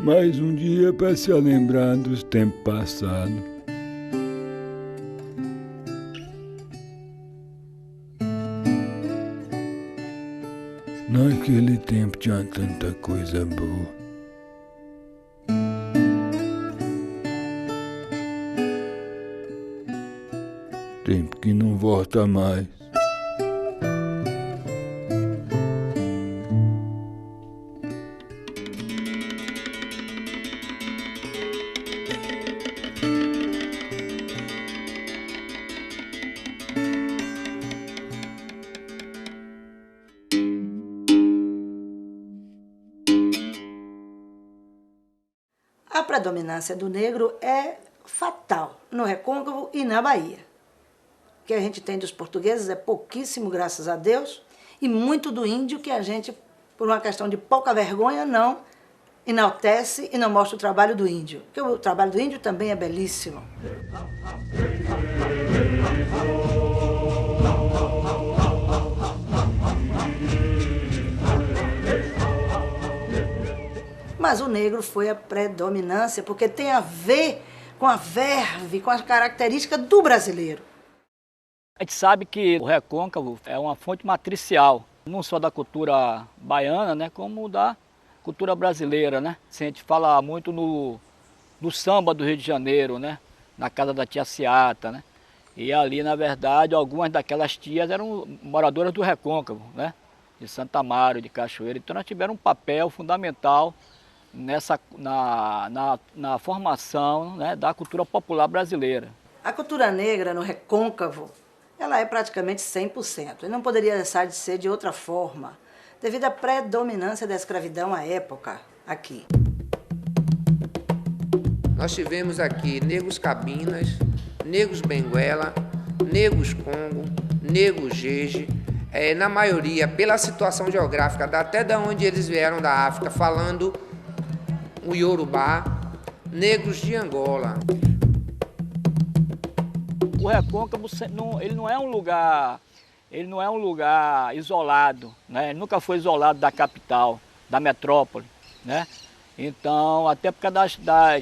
Mais um dia para se lembrar dos tempos passados. Naquele tempo tinha tanta coisa boa. Tempo que não volta mais. A predominância do negro é fatal no Recôncavo e na Bahia. O que a gente tem dos portugueses é pouquíssimo, graças a Deus, e muito do índio que a gente, por uma questão de pouca vergonha, não enaltece e não mostra o trabalho do índio. Porque o trabalho do índio também é belíssimo. Mas o negro foi a predominância, porque tem a ver com a verve, com a característica do brasileiro. A gente sabe que o Recôncavo é uma fonte matricial, não só da cultura baiana, né, como da cultura brasileira, né? A gente fala muito no samba do Rio de Janeiro, né, na casa da tia Ciata, né? E ali, na verdade, algumas daquelas tias eram moradoras do Recôncavo, né, de Santa Amaro, de Cachoeira. Então nós tivemos um papel fundamental na formação, né, da cultura popular brasileira. A cultura negra no Recôncavo, ela é praticamente 100%. E não poderia deixar de ser de outra forma, devido à predominância da escravidão à época aqui. Nós tivemos aqui negros cabinas, negros benguela, negros congo, negros jeje, na maioria, pela situação geográfica, até da onde eles vieram da África, falando o Yorubá, negros de Angola. O Recôncavo ele não é um lugar isolado, né? Ele nunca foi isolado da capital, da metrópole, né? Então, até por causa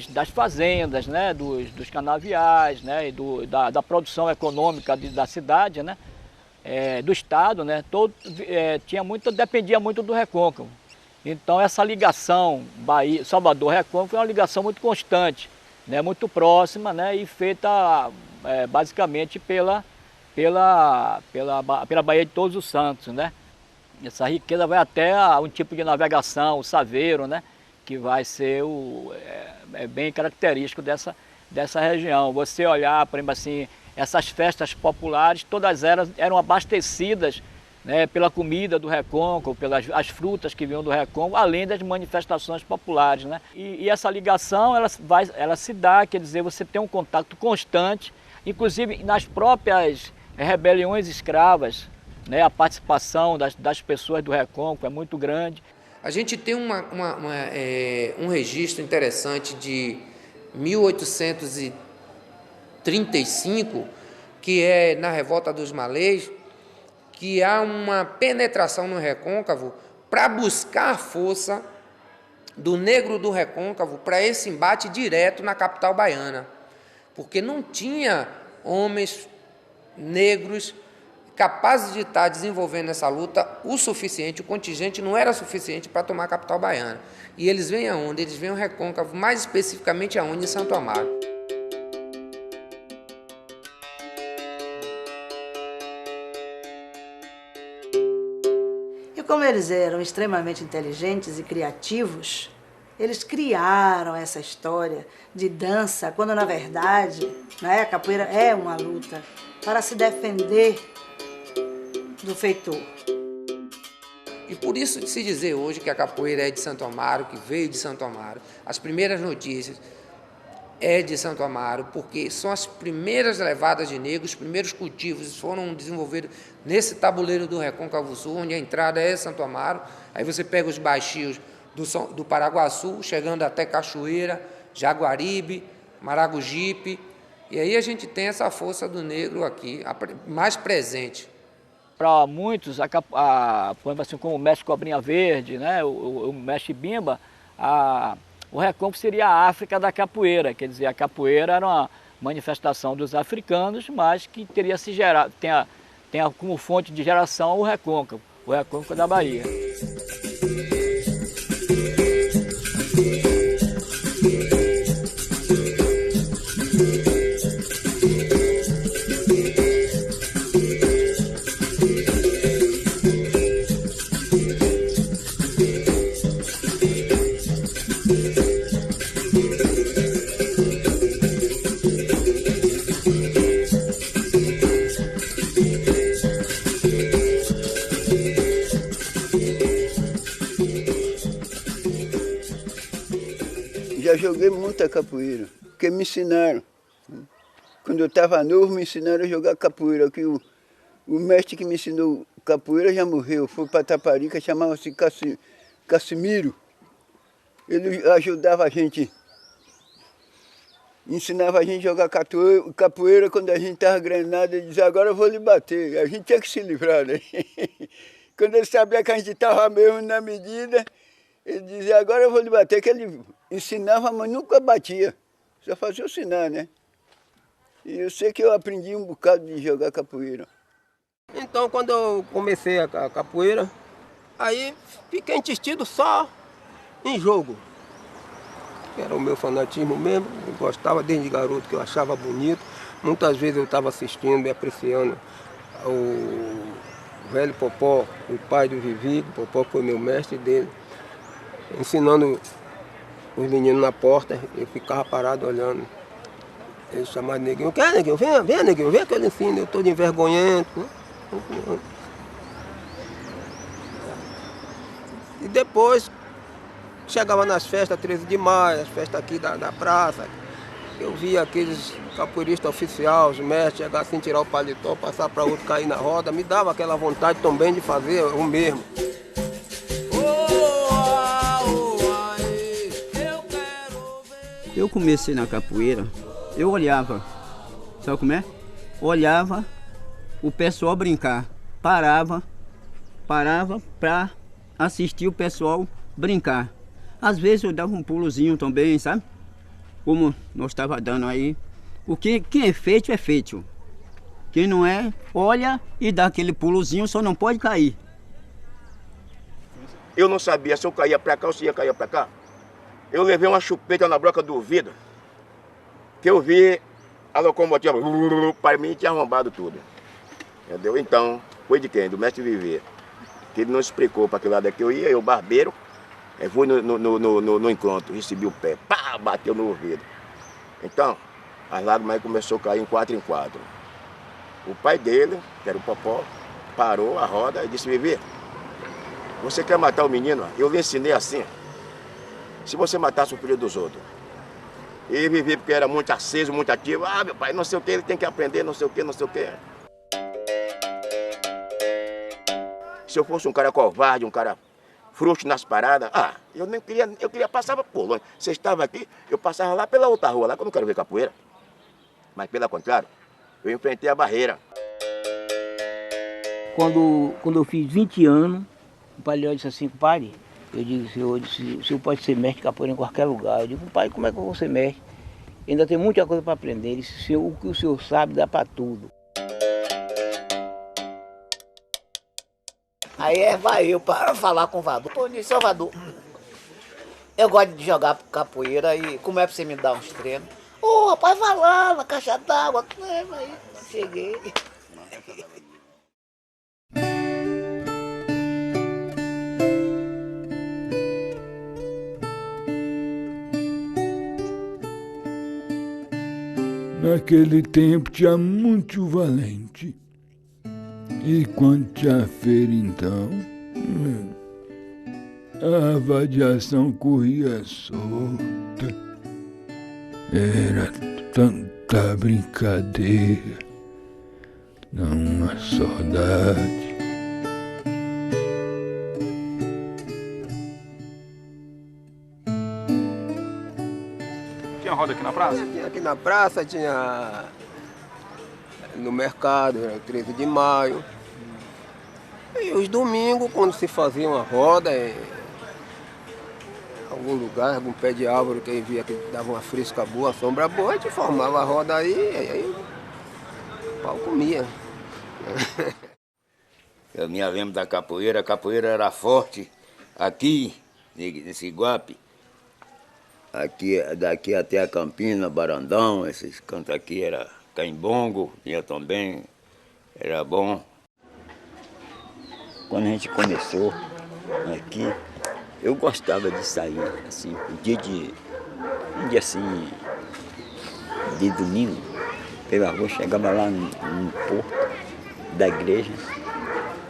das fazendas, né? dos canaviais, né? E da produção econômica da cidade, né? Do estado, né? Dependia muito do Recôncavo. Então essa ligação Salvador-Recôncavo é uma ligação muito constante, né, muito próxima, né, e feita basicamente pela Baía de Todos os Santos, né. Essa riqueza vai até um tipo de navegação, o saveiro, né, que vai ser bem característico dessa região. Você olhar, por exemplo, assim, essas festas populares, todas elas eram abastecidas, né, pela comida do Recôncavo, pelas as frutas que vinham do Recôncavo, além das manifestações populares, né? E essa ligação ela se dá, quer dizer, você tem um contato constante, inclusive nas próprias rebeliões escravas, né, a participação das pessoas do Recôncavo é muito grande. A gente tem um registro interessante de 1835, que é na Revolta dos Malês, que há uma penetração no Recôncavo para buscar a força do negro do Recôncavo para esse embate direto na capital baiana, porque não tinha homens negros capazes de estar desenvolvendo essa luta o suficiente, o contingente não era suficiente para tomar a capital baiana. E eles vêm aonde? Eles vêm ao Recôncavo, mais especificamente aonde? Em Santo Amaro. E como eles eram extremamente inteligentes e criativos, eles criaram essa história de dança, quando na verdade, né, a capoeira é uma luta para se defender do feitor. E por isso de se dizer hoje que a capoeira é de Santo Amaro, que veio de Santo Amaro, as primeiras notícias é de Santo Amaro, porque são as primeiras levadas de negros, os primeiros cultivos foram desenvolvidos nesse tabuleiro do Recôncavo Sul, onde a entrada é Santo Amaro. Aí você pega os baixios do Paraguaçu, chegando até Cachoeira, Jaguaribe, Maragogipe, e aí a gente tem essa força do negro aqui, mais presente. Para muitos, por exemplo, assim, como o mestre Cobrinha Verde, né, o mestre Bimba, o Recôncavo seria a África da capoeira, quer dizer, a capoeira era uma manifestação dos africanos, mas que teria se gerado, tem como fonte de geração o Recôncavo da Bahia. Já joguei muita capoeira, porque me ensinaram. Quando eu estava novo, me ensinaram a jogar capoeira. Que o mestre que me ensinou capoeira já morreu, foi para Taparica, chamava-se Cassimiro. Ele ajudava a gente, ensinava a gente a jogar capoeira quando a gente estava granado. Ele dizia, agora eu vou lhe bater. A gente tinha que se livrar, né? Quando ele sabia que a gente estava mesmo na medida, ele dizia, agora eu vou lhe bater, que ele ensinava, mas nunca batia. Só fazia ensinar, né? E eu sei que eu aprendi um bocado de jogar capoeira. Então, quando eu comecei a capoeira, aí fiquei ensistido só em jogo. Era o meu fanatismo mesmo, eu gostava desde garoto, que eu achava bonito. Muitas vezes eu estava assistindo e apreciando o velho Popó, o pai do Vivi, o Popó foi meu mestre dele, ensinando os meninos na porta, eu ficava parado olhando. Ele chamava de neguinho, quer neguinho? Vem neguinho, vem que eu lhe ensino, eu estou de envergonhento. E depois, chegava nas festas 13 de maio, as festas aqui da praça, eu via aqueles capoeiristas oficiais, os mestres, chegar assim, tirar o paletó, passar para outro, cair na roda, me dava aquela vontade também de fazer o mesmo. Eu comecei na capoeira, eu olhava, sabe como é? Olhava o pessoal brincar, parava para assistir o pessoal brincar. Às vezes eu dava um pulozinho também, sabe? Como nós estava dando aí. Quem é feito. Quem não é, olha e dá aquele pulozinho, só não pode cair. Eu não sabia se eu caía para cá ou se ia cair para cá. Eu levei uma chupeta na broca do vidro, que eu vi a locomotiva, para mim tinha arrombado tudo. Entendeu? Então, foi de quem? Do mestre Viver. Que ele não explicou para que lado é que eu ia, eu barbeiro, fui no encontro, recebi o pé, pá, bateu no ouvido. Então, as lágrimas aí começou a cair em 4 em 4. O pai dele, que era o Popó, parou a roda e disse, Viver, você quer matar o menino? Eu lhe ensinei assim. Se você matasse o filho dos outros. E Vivi, porque era muito aceso, muito ativo. Ah, meu pai, não sei o que, ele tem que aprender, não sei o que, não sei o que. Se eu fosse um cara covarde, um cara frouxo nas paradas, eu nem queria, eu passava por longe. Você estava aqui, eu passava lá pela outra rua, lá que eu não quero ver capoeira. Mas pelo contrário, eu enfrentei a barreira. Quando eu fiz 20 anos, o pai disse assim, compadre, eu disse, o senhor pode ser mestre de capoeira em qualquer lugar. Eu digo, pai, como é que eu vou ser mestre? Ainda tem muita coisa para aprender. Ele disse, o que o senhor sabe dá para tudo. Aí vai eu para falar com o Vadu. Pô, seu Vadu, eu gosto de jogar capoeira e como é pra você me dar uns treinos? Ô, rapaz, vai lá na caixa d'água. Aí cheguei. Naquele tempo tinha muito valente. E quando tinha feira então, a vadiação corria solta. Era tanta brincadeira, uma saudade. Tinha roda aqui na praça? Tinha aqui na praça, tinha no mercado, era 13 de maio. E os domingos, quando se fazia uma roda, em algum lugar, algum pé de árvore que via que dava uma fresca boa, sombra boa, a gente formava a roda aí o pau comia. Eu me lembro da capoeira, a capoeira era forte aqui, nesse Iguape. Aqui, daqui até a Campina, Barandão, esses cantos aqui era Caimbongo, tinha também, era bom. Quando a gente começou aqui, eu gostava de sair, assim, um dia assim, de domingo, pela rua, chegava lá no porto da igreja,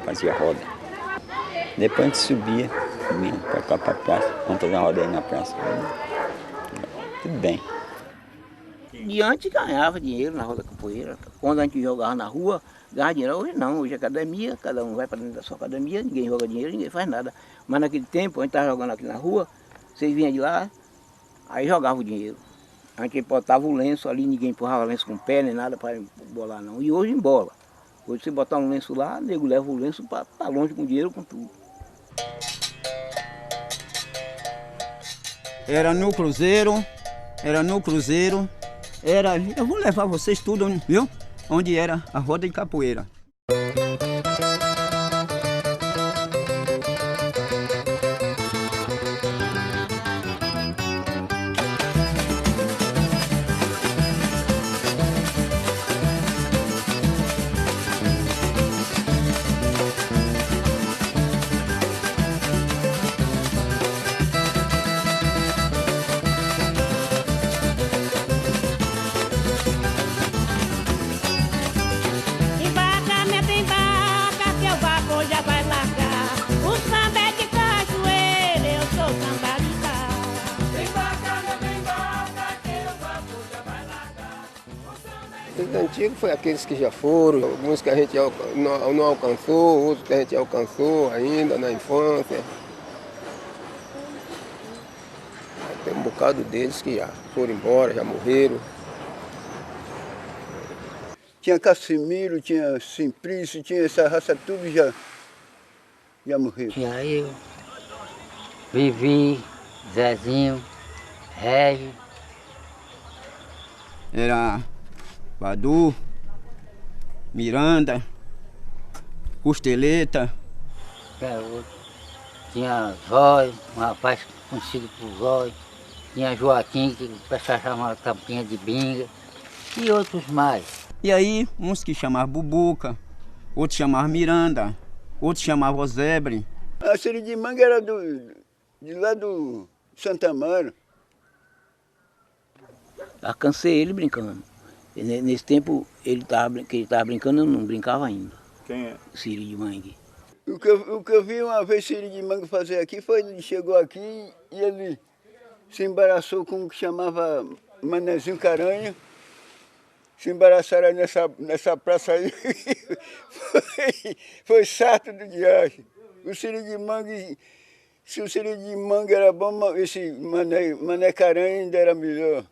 fazia roda. Depois a gente subia para cá para a praça, vamos fazer uma roda aí na praça. Tudo bem. E antes ganhava dinheiro na roda capoeira. Quando a gente jogava na rua, ganhava dinheiro. Hoje não, hoje é academia, cada um vai para dentro da sua academia, ninguém joga dinheiro, ninguém faz nada. Mas naquele tempo, a gente estava jogando aqui na rua, vocês vinham de lá, aí jogava o dinheiro. A gente botava o lenço ali, ninguém empurrava o lenço com o pé, nem nada para bolar não. E hoje embola. Hoje você botar um lenço lá, o nego leva o lenço para estar longe com o dinheiro, com tudo. Era no Cruzeiro, eu vou levar vocês tudo, viu? Onde era a roda de capoeira. Os antigos foi aqueles que já foram, alguns que a gente não alcançou, outros que a gente alcançou ainda na infância. Tem um bocado deles que já foram embora, já morreram. Tinha Cassimiro, tinha Simplício, tinha essa raça tudo já morreu. Tinha eu, Vivi, Zezinho, Regi. Era Vadu, Miranda, Costeleta. Tinha Zóio, um rapaz conhecido por Zóio. Tinha Joaquim, que o pessoal chamava Tampinha de Binga. E outros mais. E aí, uns que chamavam Bubuca, outros chamavam Miranda, outros chamavam Zebre. A Siridimanga era de lá do Santa Amaro. Alcancei ele brincando. Nesse tempo, ele estava brincando, eu não brincava ainda. Quem é? Siridimanga. O que eu vi uma vez Siridimanga fazer aqui foi, ele chegou aqui e ele se embaraçou com o que chamava Manezinho Caranha. Se embaraçaram nessa praça aí. Foi sarto do diacho. O Siridimanga, se o Siridimanga era bom, esse Mané Caranha ainda era melhor.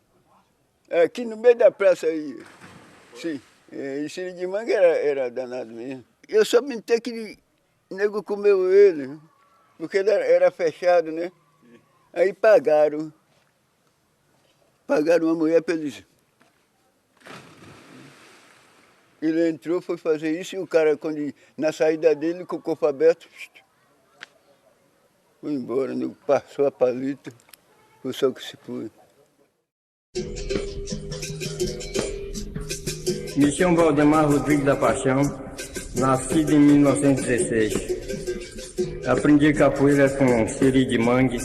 Aqui no meio da praça aí, sim. E Siridimanga era danado mesmo. Eu só mentei que o nego comeu ele, porque ele era fechado, né? Aí pagaram uma mulher para eles Ele entrou, foi fazer isso e o cara, na saída dele, com o corpo aberto, foi embora, nego passou a palita, foi só que se foi. Me chamo Valdemar Rodrigues da Paixão, nascido em 1916. Aprendi capoeira com siri de mangue,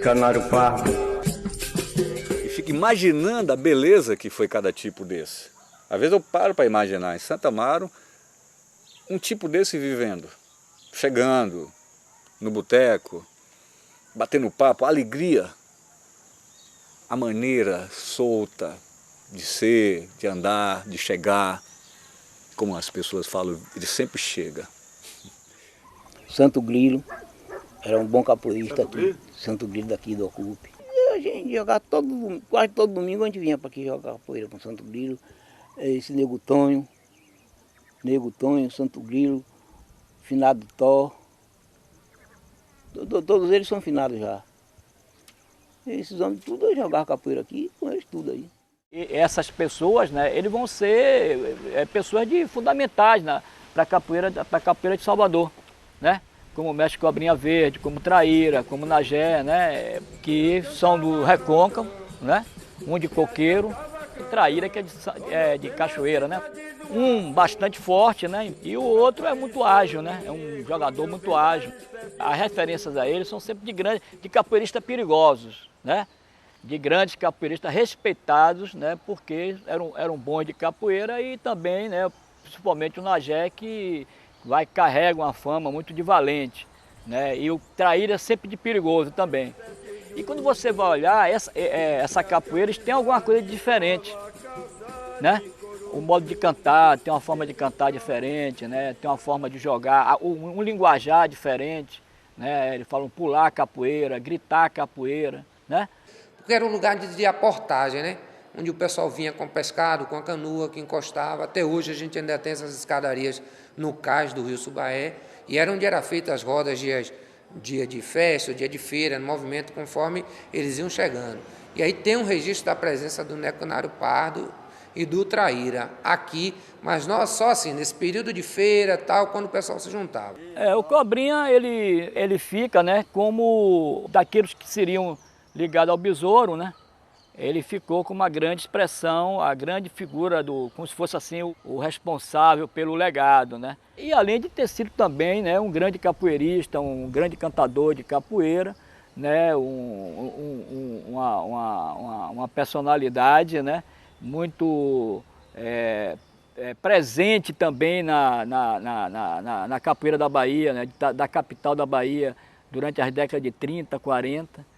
canário pardo. E fico imaginando a beleza que foi cada tipo desse. Às vezes eu paro para imaginar em Santo Amaro um tipo desse vivendo, chegando no boteco, batendo papo, a alegria, a maneira solta de ser, de andar, de chegar, como as pessoas falam, ele sempre chega. Santo Grilo era um bom capoeirista aqui, Santo Grilo daqui do Ocupe. E a gente jogava quase todo domingo a gente vinha para aqui jogar capoeira com Santo Grilo, esse Nego Tonho, Santo Grilo, Finado Tó, todos eles são finados já. Esses homens tudo jogavam capoeira aqui, com eles tudo aí. E essas pessoas, né, eles vão ser pessoas fundamentais para a capoeira de Salvador, né? Como o mestre Cobrinha Verde, como Traíra, como Nagé, né? Que são do Recôncavo, né? Um de Coqueiro e Traíra, que é de Cachoeira, né? Um bastante forte, né? E o outro é muito ágil, né? É um jogador muito ágil. As referências a eles são sempre de capoeiristas perigosos, né? De grandes capoeiristas respeitados, né, porque eram bons de capoeira e também, né, principalmente o Nagé, que carrega uma fama muito de valente, né, e o Traíra sempre de perigoso também. E quando você vai olhar, essa capoeira tem alguma coisa de diferente, né? O modo de cantar, tem uma forma de cantar diferente, né, tem uma forma de jogar, um linguajar diferente, né, eles falam pular capoeira, gritar capoeira, né? Porque era um lugar de aportagem, né? Onde o pessoal vinha com pescado, com a canoa que encostava. Até hoje a gente ainda tem essas escadarias no cais do Rio Subaé. E era onde eram feitas as rodas dia de festa, dia de feira, no movimento, conforme eles iam chegando. E aí tem um registro da presença do Canário Pardo e do Traíra aqui, mas nós só assim, nesse período de feira, tal, quando o pessoal se juntava. O Cobrinha, ele fica, né, como daqueles que seriam ligado ao besouro, né? Ele ficou com uma grande expressão, a grande figura como se fosse assim o responsável pelo legado, né? E além de ter sido também, né, um grande capoeirista, um grande cantador de capoeira, né, uma personalidade, né, muito presente também na capoeira da Bahia, né, da capital da Bahia, durante as décadas de 30, 40.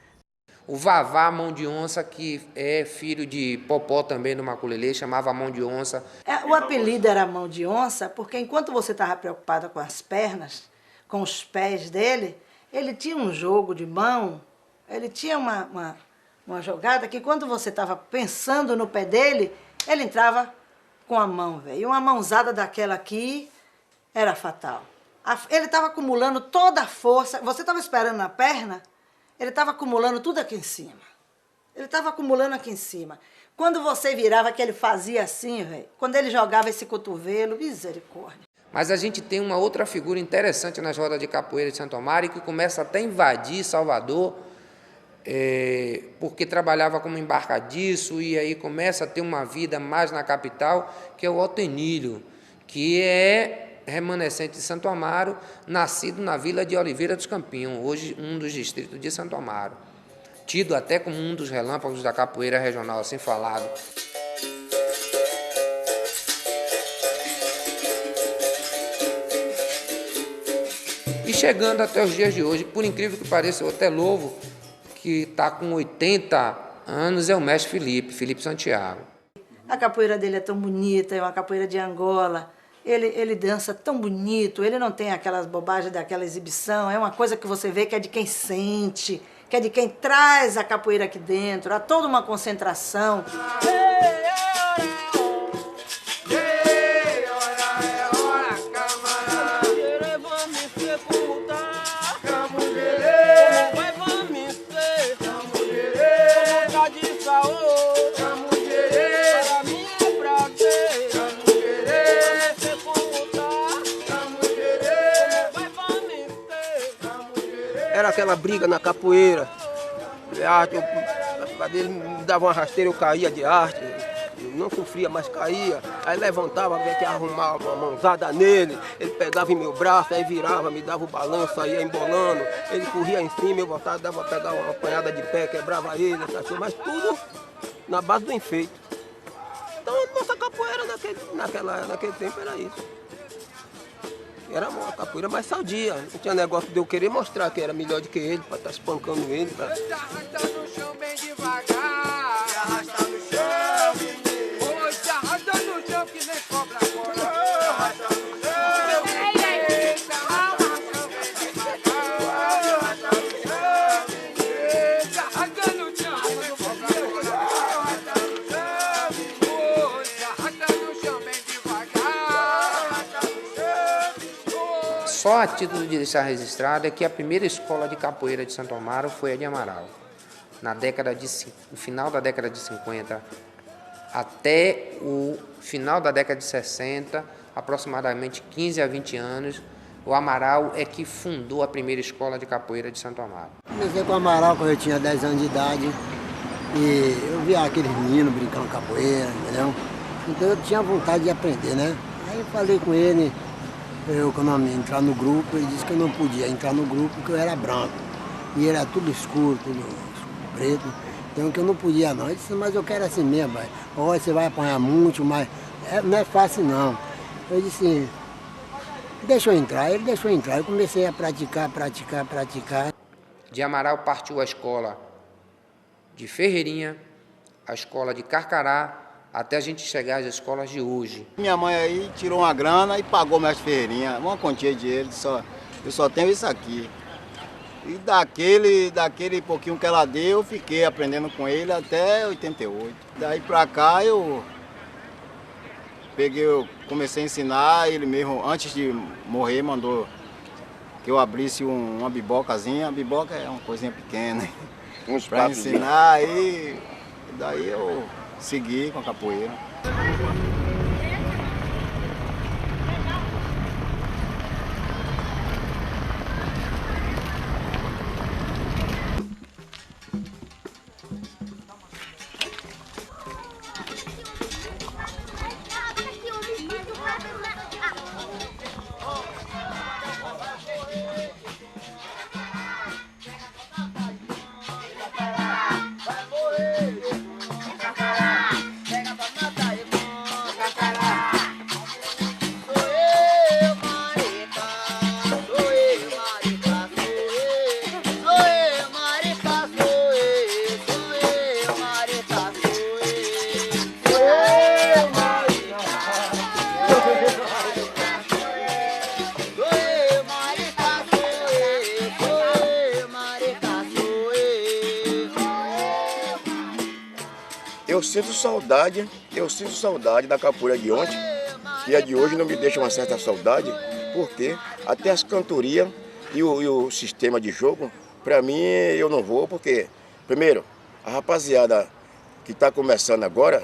O Vavá Mão de Onça, que é filho de Popó também do Maculelê, chamava Mão de Onça. O apelido era Mão de Onça porque enquanto você estava preocupada com as pernas, com os pés dele, ele tinha um jogo de mão, ele tinha uma jogada que quando você estava pensando no pé dele, ele entrava com a mão, velho. E uma mãozada daquela aqui era fatal. Ele estava acumulando toda a força, você estava esperando na perna, ele estava acumulando tudo aqui em cima. Ele estava acumulando aqui em cima. Quando você virava, que ele fazia assim, velho, quando ele jogava esse cotovelo, misericórdia. Mas a gente tem uma outra figura interessante nas rodas de capoeira de Santo Amaro e que começa até a invadir Salvador, porque trabalhava como embarcadiço e aí começa a ter uma vida mais na capital, que é o Altenilho, que é remanescente de Santo Amaro, nascido na vila de Oliveira dos Campinhos, hoje um dos distritos de Santo Amaro, tido até como um dos relâmpagos da capoeira regional, assim falado. E chegando até os dias de hoje, por incrível que pareça, eu até louvo, que está com 80 anos, é o mestre Felipe Santiago. A capoeira dele é tão bonita, é uma capoeira de Angola. Ele dança tão bonito, ele não tem aquelas bobagens daquela exibição, é uma coisa que você vê que é de quem sente, que é de quem traz a capoeira aqui dentro, há toda uma concentração. aquela briga na capoeira. Ele me dava uma rasteira, eu caía de arte. Eu não sofria, mas caía. Aí levantava, tinha que arrumar uma mãozada nele. Ele pegava em meu braço, aí virava, me dava o balanço, aí ia embolando. Ele corria em cima, eu voltava, dava pra pegar uma apanhada de pé, quebrava ele, essas coisas, mas tudo na base do enfeite. Então a nossa capoeira naquele tempo era isso. Era uma capoeira mais sadia. Não tinha negócio de eu querer mostrar que era melhor do que ele, para estar espancando ele. Pra... Se arrasta no chão bem devagar. Se arrasta no chão, menino. Oi, se arrasta no chão que nem cobra agora. Se arrasta no chão. Só a título de deixar registrado é que a primeira escola de capoeira de Santo Amaro foi a de Amaral. No final da década de 50 até o final da década de 60, aproximadamente 15 a 20 anos, o Amaral é que fundou a primeira escola de capoeira de Santo Amaro. Comecei com o Amaral quando eu tinha 10 anos de idade e eu via aqueles meninos brincando capoeira, entendeu? Então eu tinha vontade de aprender, né? Aí eu falei com ele, quando eu entrar no grupo, ele disse que eu não podia entrar no grupo porque eu era branco. E ele era tudo escuro, tudo preto, então que eu não podia não. Ele disse, mas eu quero assim mesmo, pai. Olha, você vai apanhar muito, mas não é fácil não. Eu disse, deixa eu entrar. Ele deixou eu entrar, eu comecei a praticar. De Amaral partiu a escola de Ferreirinha, a escola de Carcará, até a gente chegar às escolas de hoje. Minha mãe aí tirou uma grana e pagou minhas Ferreirinha, uma quantia de dinheiro, eu só tenho isso aqui. E daquele pouquinho que ela deu, eu fiquei aprendendo com ele até 88. Daí pra cá eu comecei a ensinar, ele mesmo, antes de morrer, mandou que eu abrisse uma bibocazinha. A biboca é uma coisinha pequena, pra ensinar, aí daí eu segui com a capoeira. Eu sinto saudade da capoeira de ontem, e a de hoje não me deixa uma certa saudade, porque até as cantorias e o sistema de jogo, para mim, eu não vou, porque, primeiro, a rapaziada que está começando agora,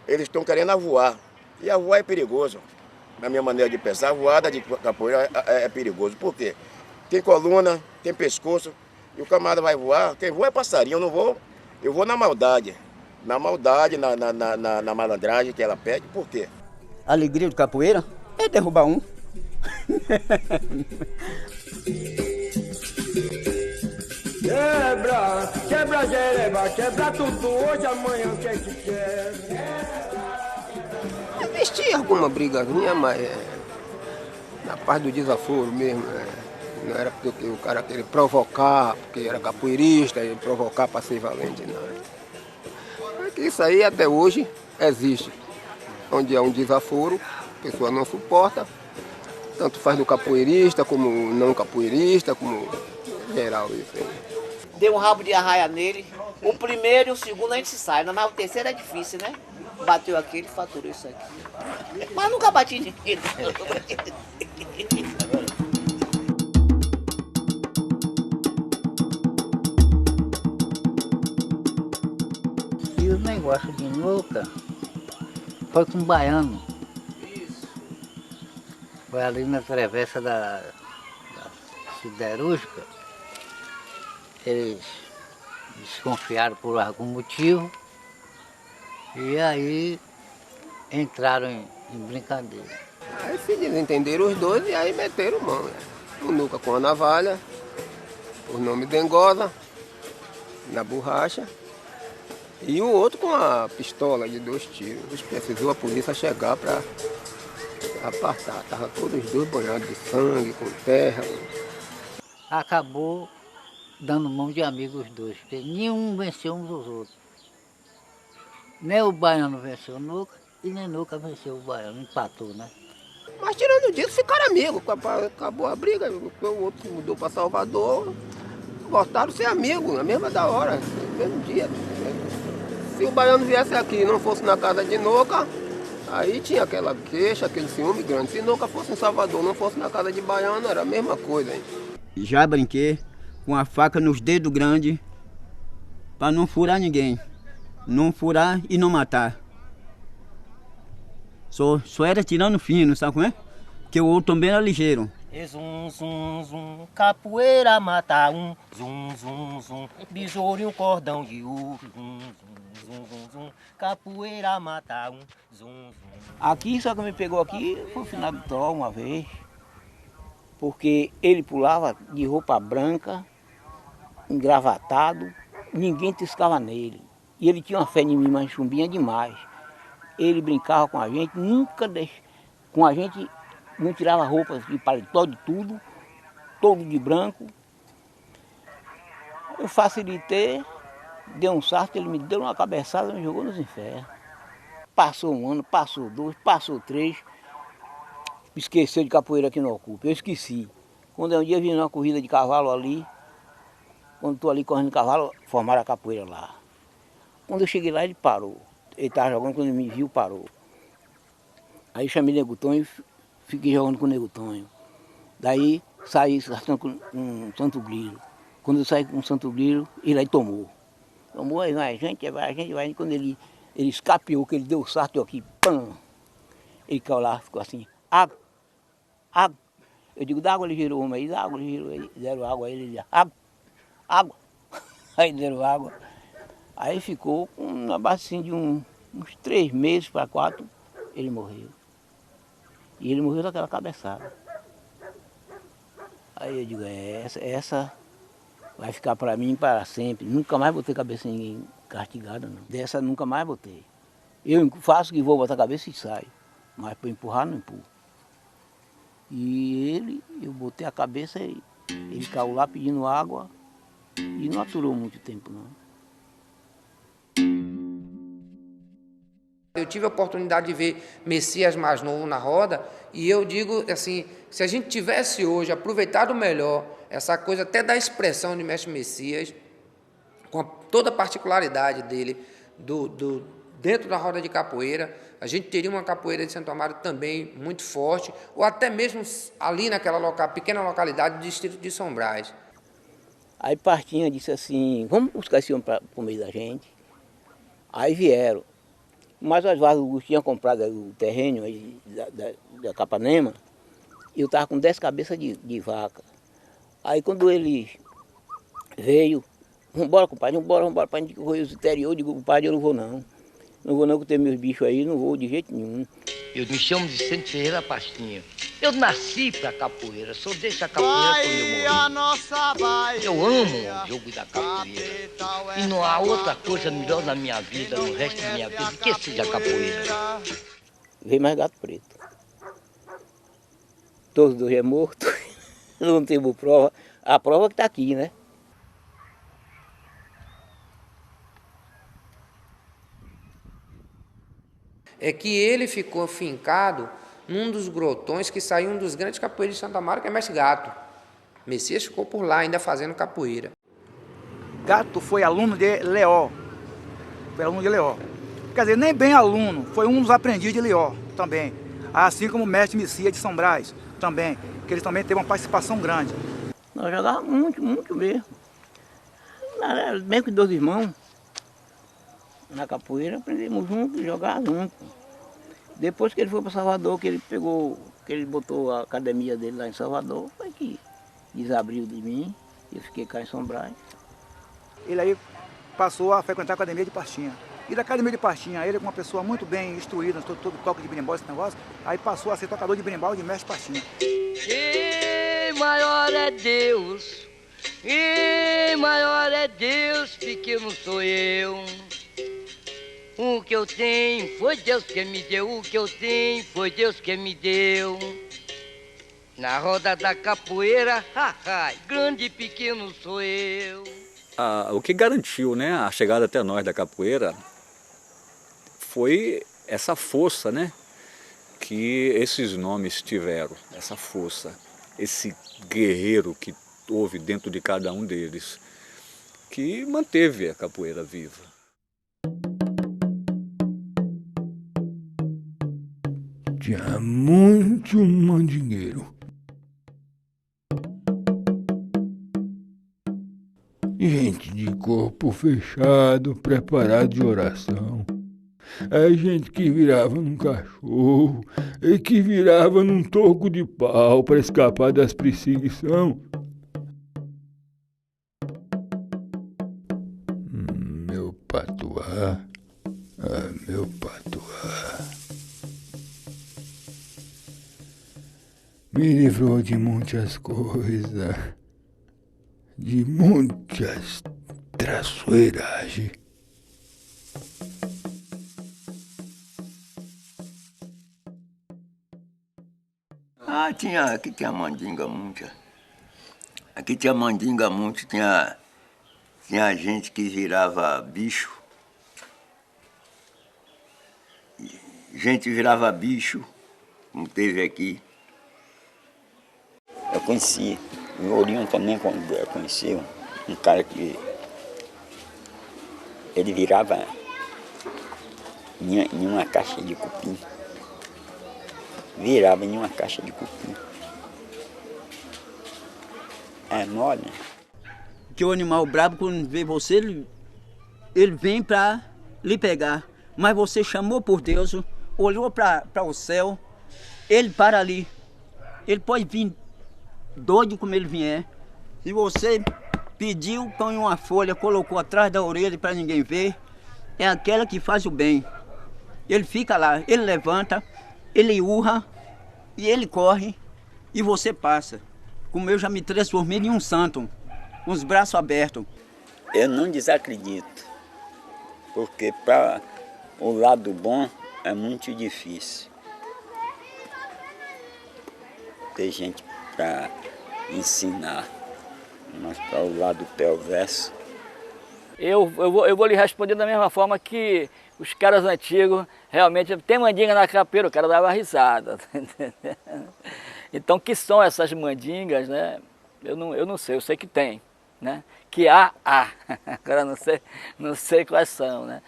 eles estão querendo avoar, e avoar é perigoso. Na minha maneira de pensar, a voada de capoeira é perigoso, por quê? Tem coluna, tem pescoço, e o camarada vai voar, quem voa é passarinho, eu vou na maldade. Na maldade, na malandragem que ela pede, por quê? A alegria do capoeira é derrubar um. Quebra jereba, quebra tudo, hoje, amanhã, o que é que quer? Existia alguma brigazinha, mas na parte do desaforo mesmo. Não era porque o cara queria provocar, porque era capoeirista, e provocar para ser valente, não. Isso aí até hoje existe. Onde há um desaforo, a pessoa não suporta, tanto faz do capoeirista, como não capoeirista, como geral isso aí. Deu um rabo de arraia nele, o primeiro e o segundo a gente se sai, mas o terceiro é difícil, né? Bateu aqui, ele faturou isso aqui. Mas nunca bati ninguém. E o negócio de nuca foi com um baiano. Foi ali na travessa da siderúrgica. eles desconfiaram por algum motivo e aí entraram em brincadeira. Aí se desentenderam os dois e aí meteram mão. Né? O Nuca com a navalha, o nome Dengosa, na borracha, e o outro com a pistola de 2 tiros. Precisou a polícia chegar para apartar. Estavam todos os dois banhados de sangue, com terra. Acabou dando mão de amigos os dois, porque nenhum venceu uns dos outros. Nem o baiano venceu o Nuca e nem Nuca venceu o baiano, empatou, né? Mas tirando disso, ficaram amigos. Acabou a briga, o outro mudou para Salvador, voltaram a ser amigos, na mesma da hora, no mesmo dia. Se o baiano viesse aqui e não fosse na casa de Nuca, aí tinha aquela queixa, aquele ciúme grande. Se Nuca fosse em Salvador, não fosse na casa de baiano, era a mesma coisa. Hein? Já brinquei com a faca nos dedos grandes para não furar ninguém. Não furar e não matar. Só era tirando fino, sabe como é? Porque o outro também era ligeiro. Zum, zum, zum, capoeira mata um, zum, zum, zum, besouro e um cordão de ouro, zum, zum, zum, zum, capoeira mata um, zum, zum. Aqui, só que me pegou aqui, foi o final do Tó uma vez, porque ele pulava de roupa branca, engravatado, ninguém tiscava nele. E ele tinha uma fé em mim, mas chumbinha demais. Ele brincava com a gente, nunca com a gente, não tirava roupa de paletó, de tudo, todo de branco. Eu facilitei, dei um sarto, ele me deu uma cabeçada e me jogou nos infernos. Passou 1 ano, passou 2, passou 3, esqueceu de capoeira aqui no Ocupa, eu esqueci. Quando um dia eu vim numa corrida de cavalo ali, quando estou ali correndo de cavalo, formaram a capoeira lá. Quando eu cheguei lá, ele parou. Ele estava jogando, quando ele me viu, parou. Aí eu chamei o Nego Tonho e fiquei jogando com o Nego Tonho. Daí saí com um Santo Grilo. Quando eu saí com um Santo Grilo, ele aí tomou. Tomou, aí vai, a gente vai. Quando ele escapeou, que ele deu o sarto aqui, pam! Ele caiu lá, ficou assim, água, água. Eu digo, dá água, ele girou uma aí, dá água, ele girou aí, deram água, aí ele disse, água, água. Aí deram água. Aí ficou com uma base assim de uns 3 meses para 4, ele morreu. E ele morreu daquela cabeçada. Aí eu digo, essa vai ficar para mim para sempre. Nunca mais botei cabeça em ninguém castigada, não. Dessa nunca mais botei. Eu faço que vou botar a cabeça e saio. Mas para empurrar, não empurro. E eu botei a cabeça e ele caiu lá pedindo água e não aturou muito tempo, não. Eu tive a oportunidade de ver Messias mais novo na roda e eu digo assim, se a gente tivesse hoje aproveitado melhor essa coisa até da expressão de Mestre Messias, com toda a particularidade dele, dentro da roda de capoeira, a gente teria uma capoeira de Santo Amaro também muito forte, ou até mesmo ali naquela pequena localidade do distrito de São Brás. Aí Partinha disse assim, vamos buscar esse homem para o meio da gente. Aí vieram. Mas as vazas tinham comprado o terreno aí da Capanema e eu estava com 10 cabeças de vaca. Aí quando ele veio, vambora, compadre, vambora para a gente correr os interior. Eu digo, compadre, eu não vou não. Não vou não, que eu tenho meus bichos aí, não vou de jeito nenhum. Eu me chamo Vicente Ferreira Pastinha. Eu nasci pra capoeira, sou dessa capoeira quando eu morri. Eu amo o jogo da capoeira. E não há outra coisa melhor na minha vida, no resto da minha vida, que seja capoeira. Veio mais gato preto. Todos dois é morto. Não temos prova. A prova que está aqui, né? É que ele ficou fincado num dos grotões que saiu um dos grandes capoeiros de Santa Amaro, que é Mestre Gato. Messias ficou por lá ainda fazendo capoeira. Gato foi aluno de Leó. Foi aluno de Leó. Quer dizer, nem bem aluno, foi um dos aprendizes de Leó também. Assim como o Mestre Messias de São Brás também, que ele também teve uma participação grande. Nós jogávamos muito mesmo. Mesmo que 2 irmãos. Na capoeira aprendemos juntos, jogar juntos. Depois que ele foi para Salvador, que ele botou a academia dele lá em Salvador, foi que desabriu de mim, eu fiquei cá em São Brás. Ele aí passou a frequentar a academia de Pastinha. E da academia de Pastinha, ele é uma pessoa muito bem instruída, todo toque de berimbau, esse negócio, aí passou a ser tocador de berimbau de mestre Pastinha. E maior é Deus, e maior é Deus, pequeno sou eu. O que eu tenho foi Deus que me deu, o que eu tenho foi Deus que me deu. Na roda da capoeira, grande e pequeno sou eu. O que garantiu, né, a chegada até nós da capoeira foi essa força, né, que esses nomes tiveram, essa força, esse guerreiro que houve dentro de cada um deles, que manteve a capoeira viva. Tinha muito mandingueiro. Gente de corpo fechado, preparado de oração. É gente que virava num cachorro e que virava num toco de pau para escapar das perseguições. Meu patuá, meu patuá. Me livrou de muitas coisas, de muitas traiçoeiragens. Aqui tinha mandinga muita. Aqui tinha mandinga muito, tinha gente que virava bicho. Gente virava bicho, como teve aqui. Eu conheci, o Ourinho também conheceu um cara que ele virava em uma caixa de cupim. Virava em uma caixa de cupim. É mole. Que o animal bravo, quando vê você, ele vem para lhe pegar. Mas você chamou por Deus, olhou para o céu, ele para ali. Ele pode vir doido como ele vier. Se você pediu, põe uma folha, colocou atrás da orelha para ninguém ver, é aquela que faz o bem. Ele fica lá, ele levanta, ele urra e ele corre e você passa. Como eu já me transformei em um santo, com os braços abertos. Eu não desacredito, porque para o lado bom é muito difícil. Tem gente para ensinar, mas para o lado perverso. Eu vou lhe responder da mesma forma que os caras antigos, realmente, tem mandinga na capoeira, o cara dava risada. Então, que são essas mandingas, né? Eu não sei, eu sei que tem, né? Que há. Agora não sei quais são, né?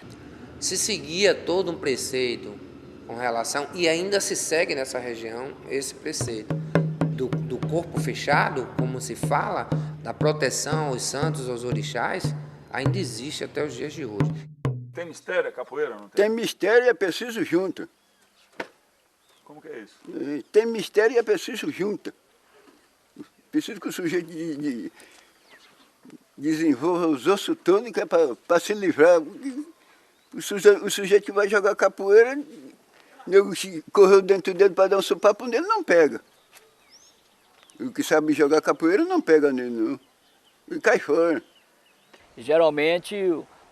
Se seguia todo um preceito com relação, e ainda se segue nessa região, esse preceito do corpo fechado, como se fala, da proteção aos santos, aos orixás, ainda existe até os dias de hoje. Tem mistério a capoeira, não tem? Tem mistério e é preciso junto. Como que é isso? Tem mistério e é preciso junto. Preciso que o sujeito desenvolva os ossos todos, que é para se livrar. O sujeito que vai jogar capoeira, correu dentro dele para dar um sopapo nele, não pega. O que sabe jogar capoeira não pega nele, não. Ele cai fora. Geralmente,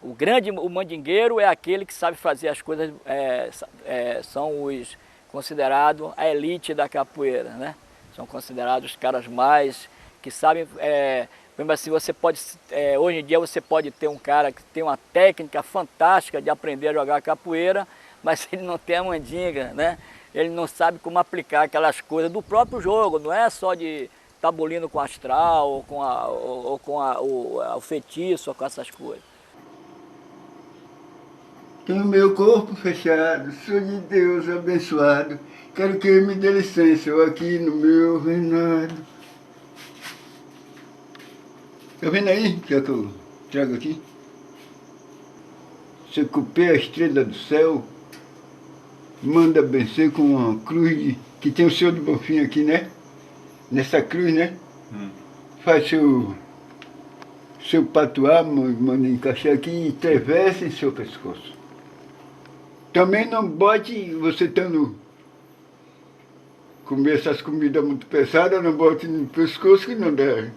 o mandingueiro é aquele que sabe fazer as coisas, são os considerados a elite da capoeira, né? São considerados os caras mais que sabem, mesmo assim, você pode, hoje em dia você pode ter um cara que tem uma técnica fantástica de aprender a jogar capoeira, mas ele não tem a mandinga, né? Ele não sabe como aplicar aquelas coisas do próprio jogo, não é só de tabulindo com astral, ou com o feitiço, ou com essas coisas. Tenho meu corpo fechado, sou de Deus abençoado, quero que ele me dê licença, eu aqui no meu reinado. Tá vendo aí, que é que eu trago aqui? Você copia a estrela do céu, manda benzer com uma cruz que tem o Senhor do Bonfim aqui, né? Nessa cruz, né? Faz seu patuá, manda encaixar aqui e atravessa em seu pescoço. Também não bote, você estando comer essas comidas muito pesadas, não bote no pescoço que não dá.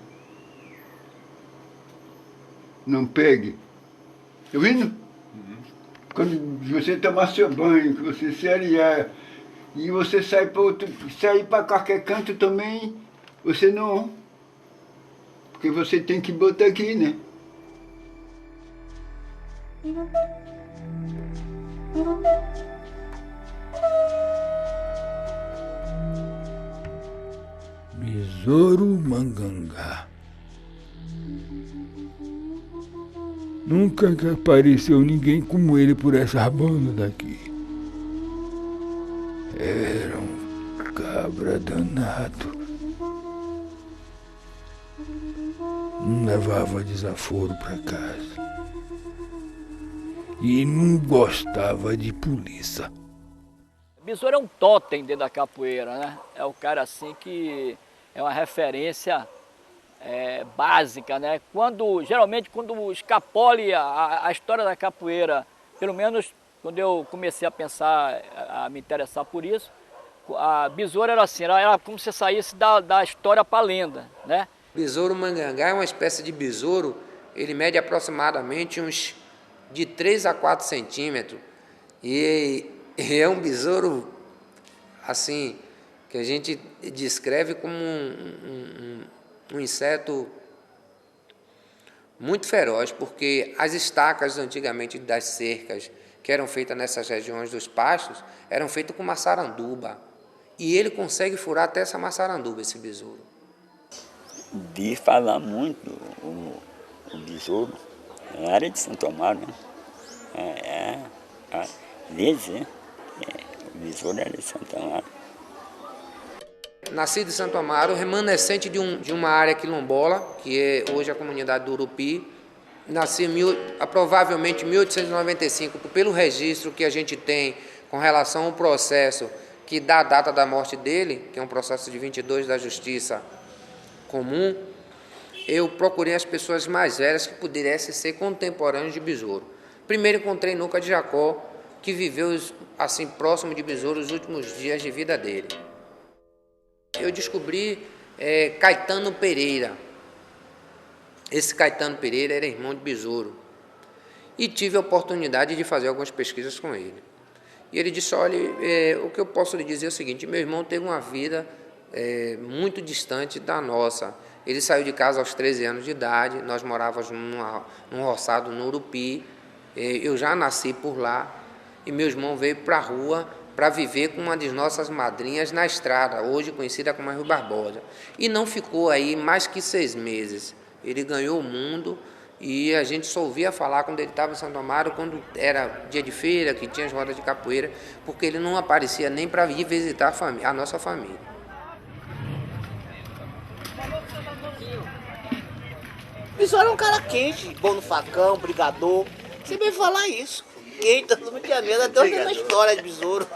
Não pegue. Tá ouvindo? Quando você tomar seu banho, que você se arear, e você sair para qualquer canto também, você não. Porque você tem que botar aqui, né? Besouro Mangangá. Nunca que apareceu ninguém como ele por essa banda daqui. Era um cabra danado. Não levava desaforo para casa. E não gostava de polícia. Besouro é um totem dentro da capoeira, né? É o cara assim que é uma referência básica, né? Geralmente quando escapole a história da capoeira, pelo menos quando eu comecei a pensar, a me interessar por isso, a besouro era assim, era como se saísse da história para a lenda, né? Besouro Mangangá é uma espécie de besouro, ele mede aproximadamente uns de 3 a 4 centímetros e é um besouro assim que a gente descreve como um inseto muito feroz, porque as estacas antigamente das cercas que eram feitas nessas regiões dos pastos eram feitas com maçaranduba e ele consegue furar até essa maçaranduba, esse besouro. De falar muito o besouro, é área de Santo Amaro, né? O besouro era de Santo Amaro. Nascido em Santo Amaro, remanescente de uma área quilombola, que é hoje a comunidade do Urupi. Nasci provavelmente em 1895, pelo registro que a gente tem com relação ao processo que dá a data da morte dele, que é um processo de 22 da Justiça Comum. Eu procurei as pessoas mais velhas que pudessem ser contemporâneos de besouro. Primeiro encontrei Nuca de Jacó, que viveu assim próximo de besouro os últimos dias de vida dele. Eu descobri Caetano Pereira. Esse Caetano Pereira era irmão de besouro. E tive a oportunidade de fazer algumas pesquisas com ele. E ele disse, olha, o que eu posso lhe dizer é o seguinte, meu irmão teve uma vida muito distante da nossa. Ele saiu de casa aos 13 anos de idade, nós morávamos num roçado no Urupi, eu já nasci por lá, e meu irmão veio para a rua para viver com uma das nossas madrinhas na estrada, hoje conhecida como Rui Barbosa. E não ficou aí mais que 6 meses. Ele ganhou o mundo e a gente só ouvia falar quando ele estava em Santo Amaro, quando era dia de feira, que tinha as rodas de capoeira, porque ele não aparecia nem para ir visitar a nossa família. Besouro é um cara quente, bom no facão, brigador. Você veio falar isso. Quente, todo mundo tinha medo, até hoje tem uma história de besouro.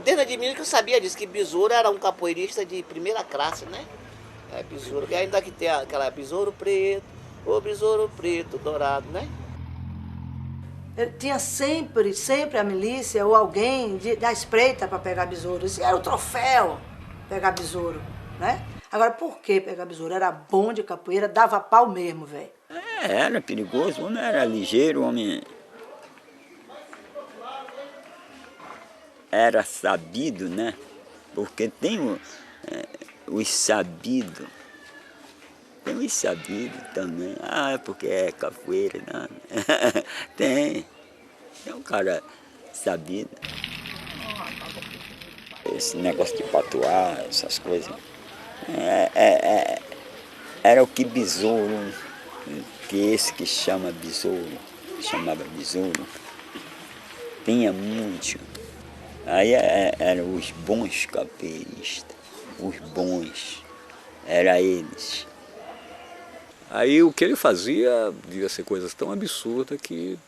Desde de mim que eu sabia disso, que besouro era um capoeirista de primeira classe, né? Besouro, e ainda que tem aquela besouro preto, o besouro preto, dourado, né? Ele tinha sempre a milícia ou alguém da espreita para pegar besouro. Isso era o troféu, pegar besouro, né? Agora, por que pegar besouro? Era bom de capoeira, dava pau mesmo, velho. Era perigoso, o homem era ligeiro, o homem era sabido, né? Porque tem os sabidos, tem os sabidos também. Ah, é porque é capoeira, não. Tem um cara sabido. Esse negócio de patuar, essas coisas. Era o que besouro, que esse que chama besouro, chamava besouro, tinha muito. Aí eram os bons capoeiristas, os bons, eram eles. Aí o que ele fazia devia ser coisas tão absurdas que,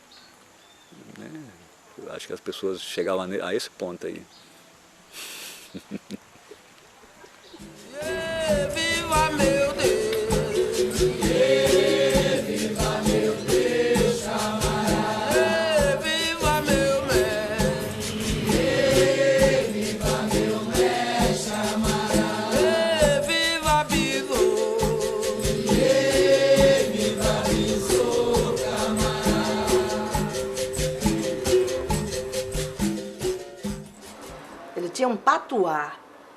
né, eu acho que as pessoas chegavam a esse ponto aí. Viva meu Deus! patuá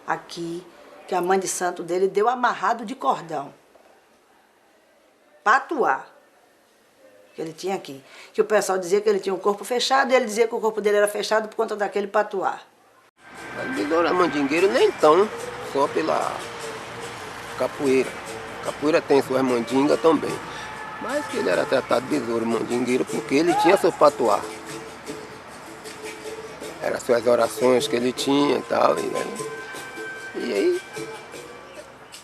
aqui, que a mãe de santo dele deu amarrado de cordão. Patuá. Que ele tinha aqui. Que o pessoal dizia que ele tinha um corpo fechado, e ele dizia que o corpo dele era fechado por conta daquele patuá. Mas besouro é mandingueiro nem tão, só pela capoeira. Capoeira tem suas mandingas também. Mas que ele era tratado de besouro mandingueiro porque ele tinha seu patuá. Eram suas orações que ele tinha e tal. E aí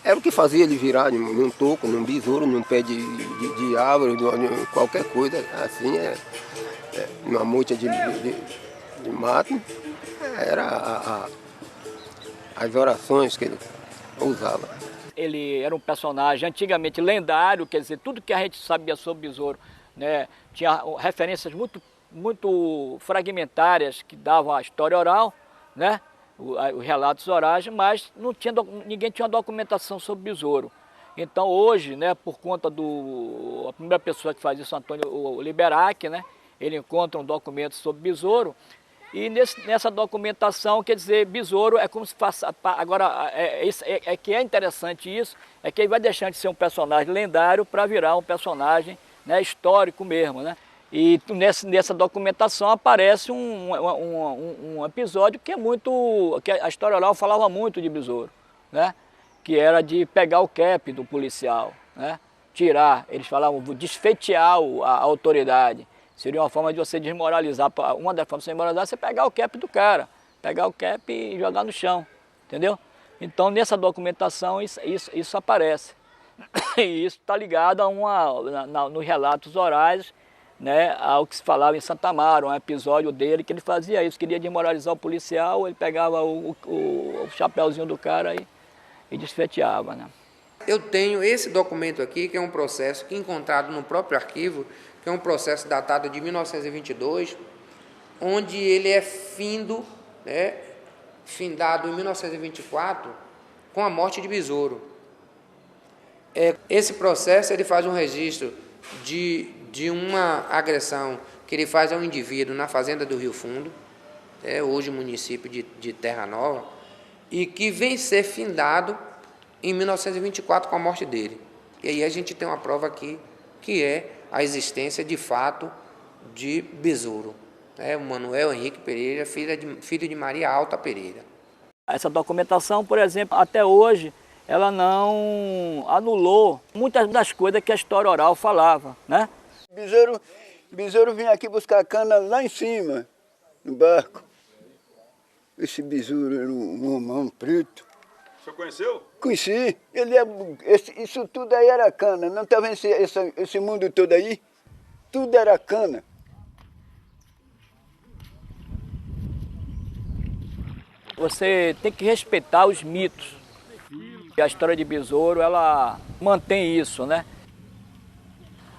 era o que fazia ele virar num toco, num besouro, num pé de árvore, de qualquer coisa, assim, numa moita de mato. Era as orações que ele usava. Ele era um personagem antigamente lendário, quer dizer, tudo que a gente sabia sobre besouro, né, tinha referências muito fragmentárias que davam a história oral, né, os relatos orais, mas ninguém tinha documentação sobre besouro. Então hoje, né, por conta a primeira pessoa que faz isso, Antônio Liberac, né, ele encontra um documento sobre besouro, e nessa documentação, quer dizer, besouro é como se fosse... Agora, que é interessante isso, é que ele vai deixando de ser um personagem lendário para virar um personagem, né, histórico mesmo, né? E nessa documentação aparece um episódio que que a história oral falava muito de besouro, né? Que era de pegar o cap do policial, né? Tirar, eles falavam, desfeitear a autoridade. Seria uma forma de você desmoralizar, uma das formas de desmoralizar é você pegar o cap do cara, pegar o cap e jogar no chão, entendeu? Então nessa documentação isso aparece. E isso está ligado nos relatos orais, né, ao que se falava em Santa Amaro, um episódio dele que ele fazia isso, queria desmoralizar o policial, ele pegava o chapéuzinho do cara e desfeteava, né? Eu tenho esse documento aqui, que é um processo que encontrado no próprio arquivo, que é um processo datado de 1922, onde ele é findado em 1924 com a morte de Besouro. Esse processo ele faz um registro de uma agressão que ele faz ao indivíduo na fazenda do Rio Fundo, hoje município de Terra Nova, e que vem ser findado em 1924 com a morte dele. E aí a gente tem uma prova aqui, que é a existência de fato de Besouro. O Manuel Henrique Pereira, filho de Maria Alta Pereira. Essa documentação, por exemplo, até hoje, ela não anulou muitas das coisas que a história oral falava, né? Besouro vinha aqui buscar cana lá em cima, no barco. Esse besouro era um homão preto. O senhor conheceu? Conheci. Isso tudo aí era cana. Não está vendo esse mundo todo aí? Tudo era cana. Você tem que respeitar os mitos. E a história de Besouro, ela mantém isso, né?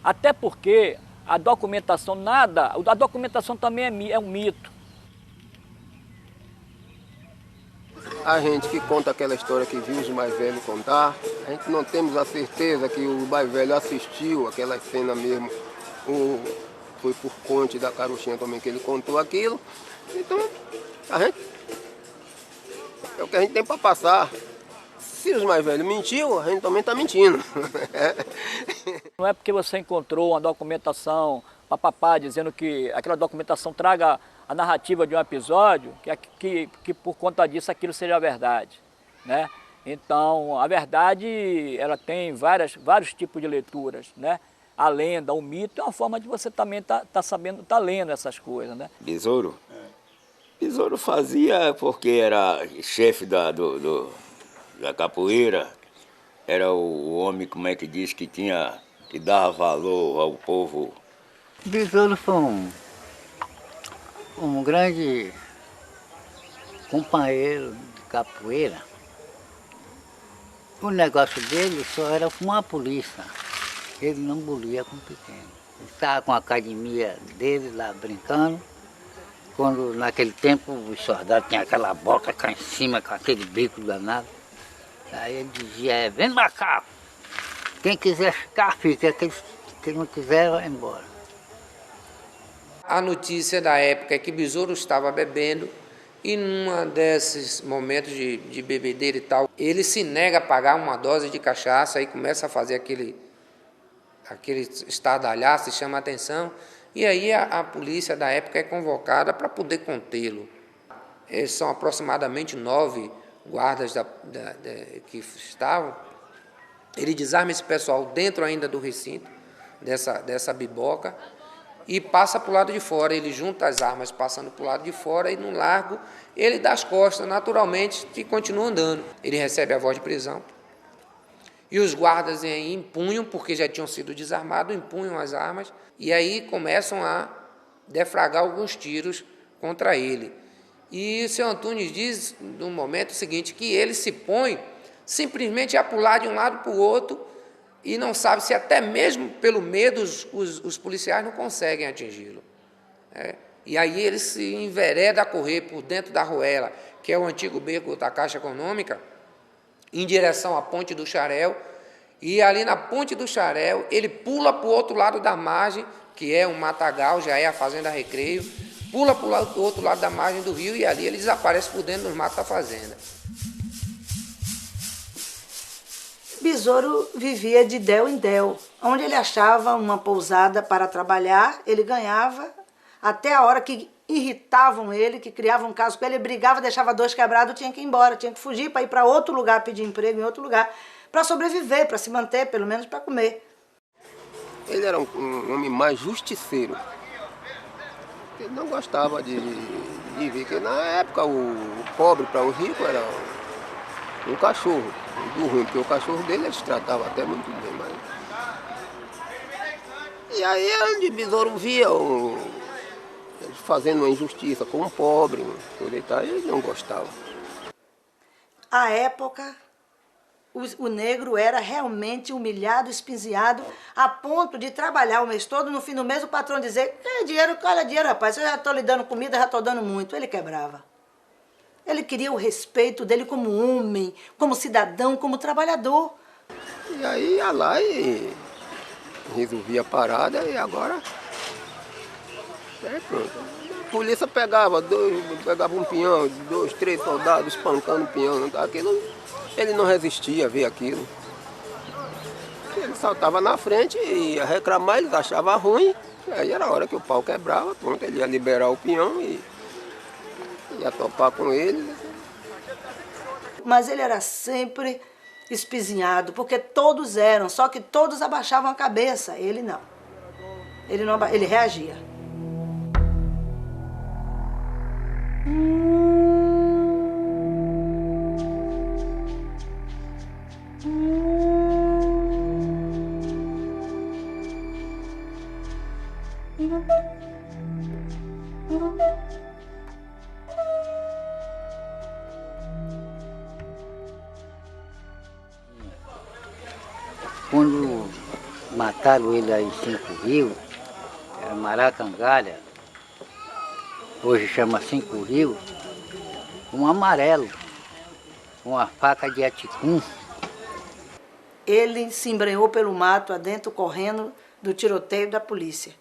Até porque a documentação a documentação também é um mito. A gente que conta aquela história que viu os mais velhos contar, a gente não temos a certeza que o mais velho assistiu aquela cena mesmo. Foi por conta da Caruchinha também que ele contou aquilo. Então, é o que a gente tem para passar. Se os mais velhos mentiu, a gente também está mentindo. Não é porque você encontrou uma documentação, papapá, dizendo que aquela documentação traga a narrativa de um episódio, que por conta disso aquilo seja a verdade, né? Então, a verdade, ela tem vários tipos de leituras, né? A lenda, o mito, é uma forma de você também tá lendo essas coisas, né? Besouro? Besouro fazia porque era chefe da capoeira, era o homem, como é que diz, que dava valor ao povo. Besouro foi um grande companheiro de capoeira. O negócio dele só era fumar a polícia. Ele não bolia com pequeno. Ele estava com a academia dele lá brincando. Quando naquele tempo os soldados tinham aquela boca cá em cima, com aquele bico danado. Aí ele dizia, vem macaco. Quem quiser ficar, fica. Quem não quiser, vai embora. A notícia da época é que Besouro estava bebendo E num desses momentos de bebedeira e tal, ele se nega a pagar uma dose de cachaça, aí começa a fazer aquele estardalhaço, chama a atenção, e aí a polícia da época é convocada para poder contê-lo. São aproximadamente 9 guardas que estavam. Ele desarma esse pessoal dentro ainda do recinto, dessa biboca, e passa para o lado de fora. Ele junta as armas passando para o lado de fora e no largo ele dá as costas naturalmente e continua andando. Ele recebe a voz de prisão e os guardas empunham, porque já tinham sido desarmados, empunham as armas e aí começam a defragrar alguns tiros contra ele. E o seu Antunes diz no momento seguinte que ele se põe simplesmente a pular de um lado para o outro e não sabe se até mesmo pelo medo os policiais não conseguem atingi-lo. E aí ele se envereda a correr por dentro da Ruela, que é o antigo beco da Caixa Econômica, em direção à Ponte do Xarel, e ali na Ponte do Xarel ele pula para o outro lado da margem, que é um matagal, já é a Fazenda Recreio, pula para o outro lado da margem do rio e ali ele desaparece por dentro dos matos da fazenda. Besouro vivia de del em del. Onde ele achava uma pousada para trabalhar, ele ganhava, até a hora que irritavam ele, que criavam um caso com ele, brigava, deixava 2 quebrados, tinha que ir embora, tinha que fugir para ir para outro lugar, pedir emprego em outro lugar, para sobreviver, para se manter, pelo menos para comer. Ele era um homem mais justiceiro. Ele não gostava de ver, porque na época o pobre para o rico era um cachorro. Do ruim, porque o cachorro dele eles tratavam até muito bem, mas... E aí onde Besouro via eles fazendo uma injustiça com um pobre, ele não gostava. À época, o negro era realmente humilhado, espinziado, a ponto de trabalhar o mês todo, no fim do mês o patrão dizer: dinheiro, olha dinheiro, rapaz, eu já estou lhe dando comida, já estou dando muito. Ele quebrava. Ele queria o respeito dele como homem, como cidadão, como trabalhador. E aí ia lá e resolvia a parada e agora... pronto. A polícia pegava um pinhão, 2, 3 soldados espancando o pinhão. Aquilo, ele não resistia a ver aquilo. Ele saltava na frente e ia reclamar, eles achavam ruim. Aí era a hora que o pau quebrava, pronto, ele ia liberar o pinhão e ia topar com ele. Mas ele era sempre espizinhado, porque todos eram, só que todos abaixavam a cabeça. Ele não. Ele reagia. Quando mataram ele aí em 5 Rios, era Maracangalha, hoje chama 5 Rios, um amarelo, uma faca de aticum. Ele se embrenhou pelo mato adentro, correndo do tiroteio da polícia.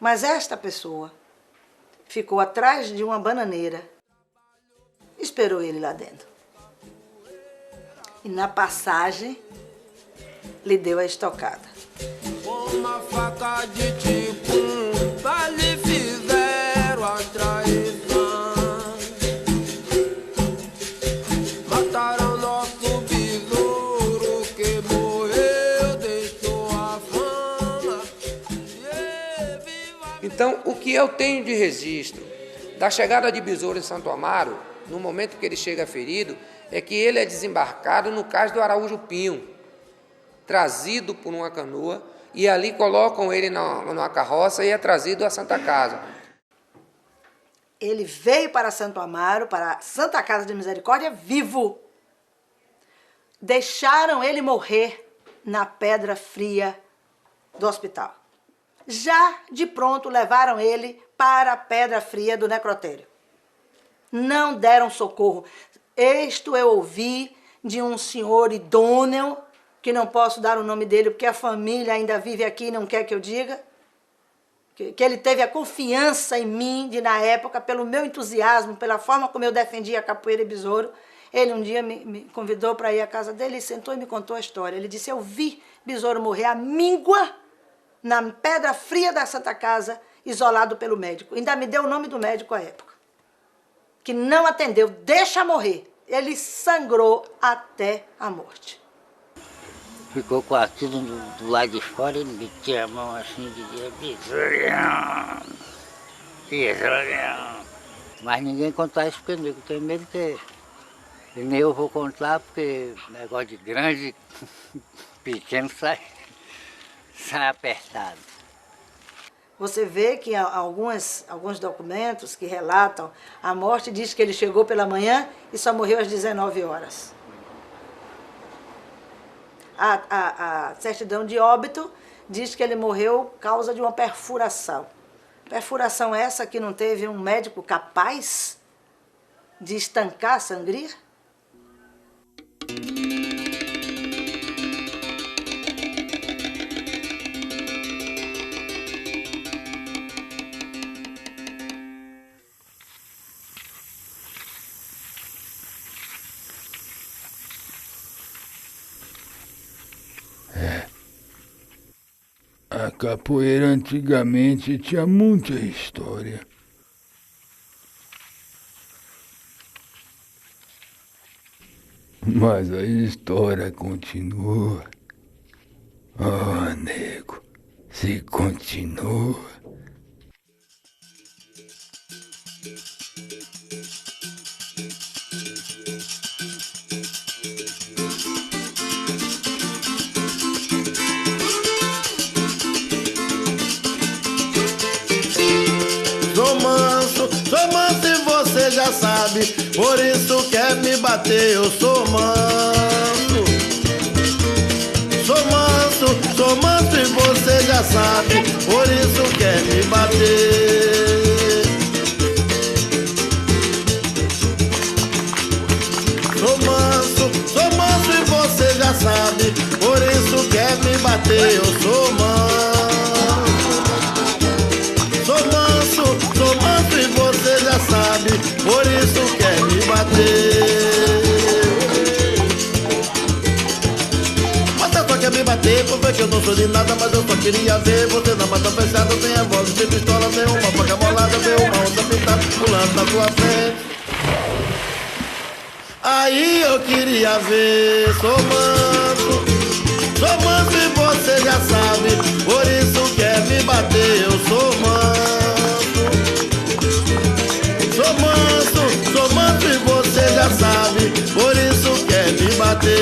Mas esta pessoa ficou atrás de uma bananeira, esperou ele lá dentro. E na passagem, lhe deu a estocada. Uma faca de ticum, lhe fizeram a traição. Mataram nosso besouro que morreu, deixou a fama. Então, o que eu tenho de registro da chegada de Besouro em Santo Amaro, no momento que ele chega ferido, é que ele é desembarcado no cais do Araújo Pinho, trazido por uma canoa, e ali colocam ele numa carroça e é trazido à Santa Casa. Ele veio para Santo Amaro, para a Santa Casa de Misericórdia, vivo. Deixaram ele morrer na pedra fria do hospital. Já de pronto levaram ele para a pedra fria do necrotério. Não deram socorro. Isto eu ouvi de um senhor idôneo, que não posso dar o nome dele porque a família ainda vive aqui e não quer que eu diga, que ele teve a confiança em mim, de na época, pelo meu entusiasmo, pela forma como eu defendia a capoeira e besouro. Ele um dia me convidou para ir à casa dele, sentou e me contou a história. Ele disse, eu vi besouro morrer à míngua na pedra fria da Santa Casa, isolado pelo médico. Ainda me deu o nome do médico à época, que não atendeu, deixa morrer. Ele sangrou até a morte. Ficou quase tudo do lado de fora, ele metia a mão assim, dizia, besourão, besourão. Mas ninguém contar isso porque eu tenho medo que nem eu vou contar, porque negócio de grande, pequeno sai apertado. Você vê que alguns documentos que relatam a morte, diz que ele chegou pela manhã e só morreu às 19 horas. A certidão de óbito diz que ele morreu por causa de uma perfuração. Perfuração essa que não teve um médico capaz de estancar a sangria? A capoeira antigamente tinha muita história. Mas a história continua. Oh, nego, se continua. Sou manso e você já sabe, por isso quer me bater, eu sou manso. Sou manso e você já sabe, por isso quer me bater. Sou manso e você já sabe, por isso quer me bater, eu sou manso. Sou manso e você já sabe, por isso quer me bater. Você só quer me bater, porque que eu não sou de nada, mas eu só queria ver você na mata fechada, sem revólver, sem pistola, sem uma faca molada, sem uma onda pintada, pulando na tua frente. Aí eu queria ver, sou manso e você já sabe, por isso quer me bater, eu sou manso. Sou manso e você já sabe, por isso quer me bater.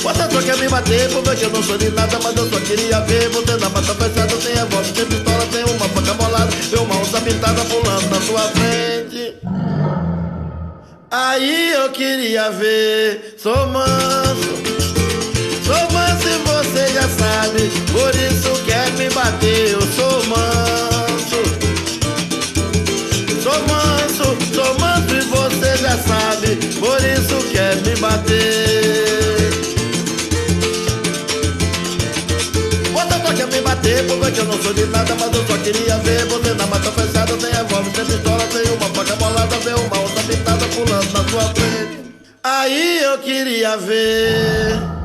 Você só quer me bater, porque eu não sou de nada, mas eu só queria ver você na mata fechada, sem revólver, sem pistola, sem uma faca molada, sem uma onça pintada pulando na sua frente. Aí eu queria ver, sou manso e você já sabe, por isso quer me bater, eu sou manso. Sou manso e você já sabe, por isso quer me bater. Você só quer me bater, porque eu não sou de nada, mas eu só queria ver você na mata fechada, sem revólver, sem pistola, sem uma faca molada, sem uma onça pintada pulando na sua frente. Aí eu queria ver.